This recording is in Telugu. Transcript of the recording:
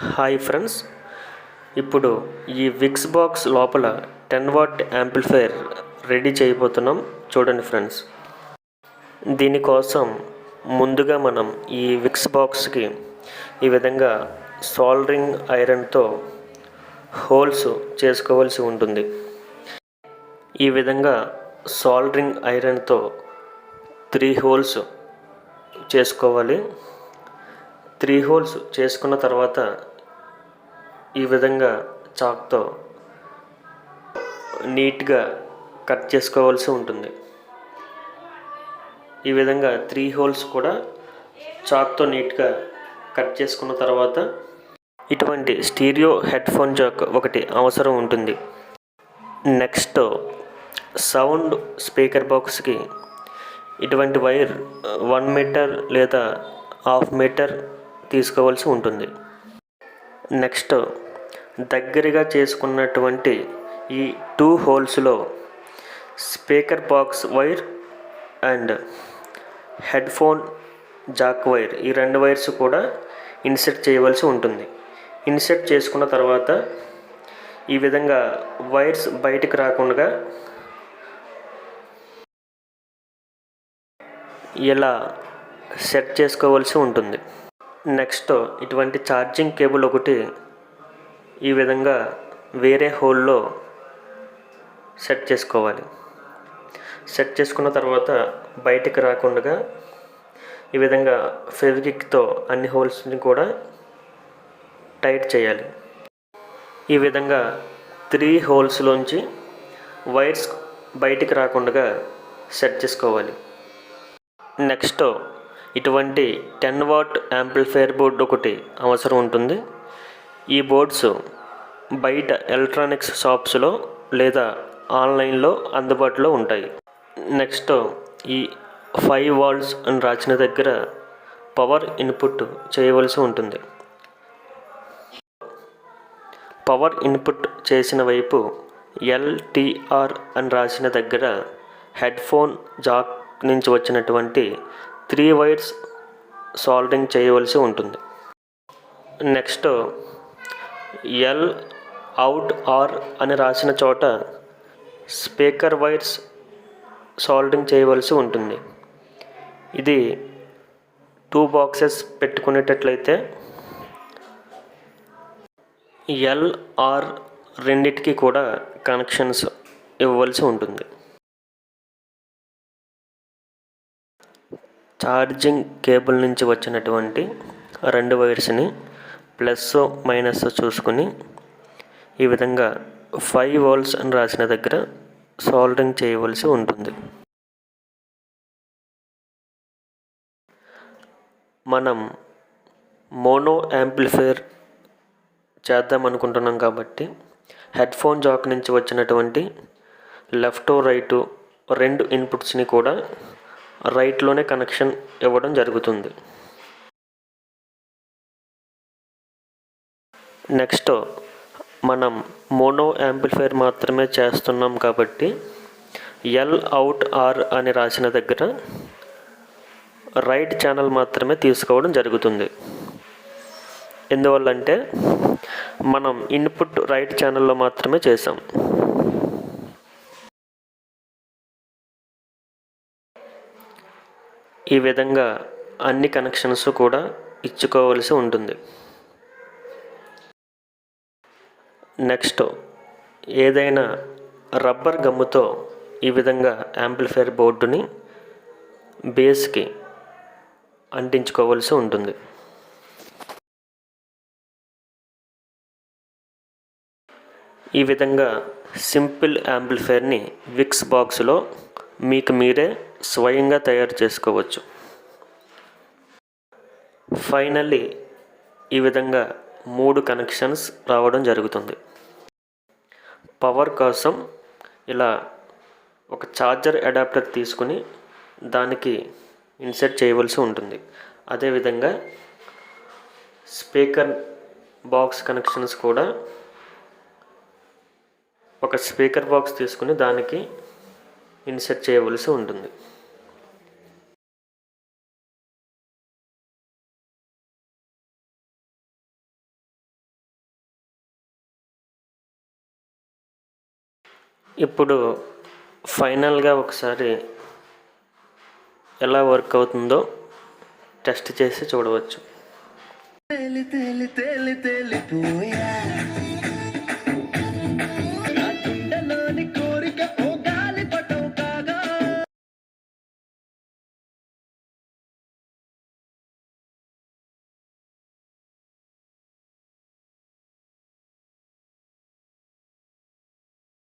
హాయ్ ఫ్రెండ్స్, ఇప్పుడు ఈ విక్స్ బాక్స్ లోపల 10 వాట్ యాంప్లిఫైయర్ రెడీ చేయబోతున్నాం. చూడండి ఫ్రెండ్స్, దీనికోసం ముందుగా మనం ఈ విక్స్ బాక్స్కి ఈ విధంగా సోల్డరింగ్ ఐరన్తో హోల్స్ చేసుకోవాల్సి ఉంటుంది. ఈ విధంగా సోల్డరింగ్ ఐరన్తో 3 హోల్స్ చేసుకోవాలి. 3 హోల్స్ చేసుకున్న తర్వాత ఈ విధంగా చాక్తో నీట్గా కట్ చేసుకోవాల్సి ఉంటుంది. ఈ విధంగా 3 హోల్స్ కూడా చాక్తో నీట్గా కట్ చేసుకున్న తర్వాత ఇటువంటి స్టీరియో హెడ్ఫోన్ జాక్ ఒకటి అవసరం ఉంటుంది. నెక్స్ట్ సౌండ్ స్పీకర్ బాక్స్కి ఇటువంటి వైర్ 1 మీటర్ లేదా 1/2 మీటర్ తీసుకోవాల్సి ఉంటుంది. నెక్స్ట్ దగ్గరగా చేసుకున్నటువంటి ఈ 2 హోల్స్లో speaker box wire and headphone jack wire, ఈ 2 వైర్స్ కూడా ఇన్సర్ట్ చేయవలసి ఉంటుంది. ఇన్సర్ట్ చేసుకున్న తర్వాత ఈ విధంగా వైర్స్ బయటికి రాకుండా ఇలా సెట్ చేసుకోవాల్సి ఉంటుంది. నెక్స్ట్ ఇటువంటి ఛార్జింగ్ కేబుల్ ఒకటి ఈ విధంగా వేరే హోల్లో సెట్ చేసుకోవాలి. సెట్ చేసుకున్న తర్వాత బయటికి రాకుండా ఈ విధంగా ఫెవిక్విక్తో అన్ని హోల్స్ని కూడా టైట్ చేయాలి. ఈ విధంగా 3 హోల్స్లోంచి వైర్స్ బయటికి రాకుండా సెట్ చేసుకోవాలి. నెక్స్ట్ ఇటువంటి 10 వాట్ యాంప్లిఫైయర్ బోర్డు ఒకటి అవసరం ఉంటుంది. ఈ బోర్డ్స్ బయట ఎలక్ట్రానిక్స్ షాప్స్లో లేదా ఆన్లైన్లో అందుబాటులో ఉంటాయి. నెక్స్ట్ ఈ 5 వాల్ట్స్ అని రాసిన దగ్గర పవర్ ఇన్పుట్ చేయవలసి ఉంటుంది. పవర్ ఇన్పుట్ చేసిన వైపు LTR అని రాసిన దగ్గర హెడ్ఫోన్ జాక్ నుంచి వచ్చినటువంటి 3 వైర్స్ సోల్డరింగ్ చేయవలసి ఉంటుంది. నెక్స్ట్ LOUT-R అని రాసిన చోట స్పీకర్ వైర్స్ సోల్డరింగ్ చేయవలసి ఉంటుంది. ఇది 2 బాక్సెస్ పెట్టుకునేటట్లయితే LR రెండిటికి కూడా కనెక్షన్స్ ఇవ్వవలసి ఉంటుంది. ఛార్జింగ్ కేబుల్ నుంచి వచ్చినటువంటి 2 వైర్స్ని ప్లస్ మైనస్ చూసుకుని ఈ విధంగా 5 వోల్ట్స్ అని రాసిన దగ్గర సోల్డరింగ్ చేయవలసి ఉంటుంది. మనం మోనో యాంప్లిఫైయర్ చేద్దాం అనుకుంటున్నాం కాబట్టి హెడ్ఫోన్ జాక్ నుంచి వచ్చినటువంటి లెఫ్ట్ రైట్ 2 ఇన్పుట్స్ని కూడా రైట్లోనే కనెక్షన్ ఇవ్వడం జరుగుతుంది. నెక్స్ట్ మనం మోనో యాంప్లిఫైయర్ మాత్రమే చేస్తున్నాం కాబట్టి LOUT-R అని రాసిన దగ్గర రైట్ ఛానల్ మాత్రమే తీసుకోవడం జరుగుతుంది. ఎందువల్లంటే మనం ఇన్పుట్ రైట్ ఛానల్లో మాత్రమే చేసాం. ఈ విధంగా అన్ని కనెక్షన్స్ కూడా ఇచ్చుకోవలసి ఉంటుంది. నెక్స్ట్ ఏదైనా రబ్బర్ గమ్ముతో ఈ విధంగా యాంప్లిఫైయర్ బోర్డుని బేస్కి అంటించుకోవలసి ఉంటుంది. ఈ విధంగా సింపుల్ యాంప్లిఫైయర్ని విక్స్ బాక్స్లో మీకు మీరే స్వయంగా తయారు చేసుకోవచ్చు. ఫైనల్లీ ఈ విధంగా 3 కనెక్షన్స్ రావడం జరుగుతుంది. పవర్ కోసం ఇలా ఒక ఛార్జర్ అడాప్టర్ తీసుకుని దానికి ఇన్సర్ట్ చేయవలసి ఉంటుంది. అదేవిధంగా స్పీకర్ బాక్స్ కనెక్షన్స్ కూడా ఒక స్పీకర్ బాక్స్ తీసుకుని దానికి ఇన్సర్ట్ చేయవలసి ఉంటుంది. ఇప్పుడు ఫైనల్గా ఒకసారి ఎలా వర్క్ అవుతుందో టెస్ట్ చేసి చూడవచ్చు.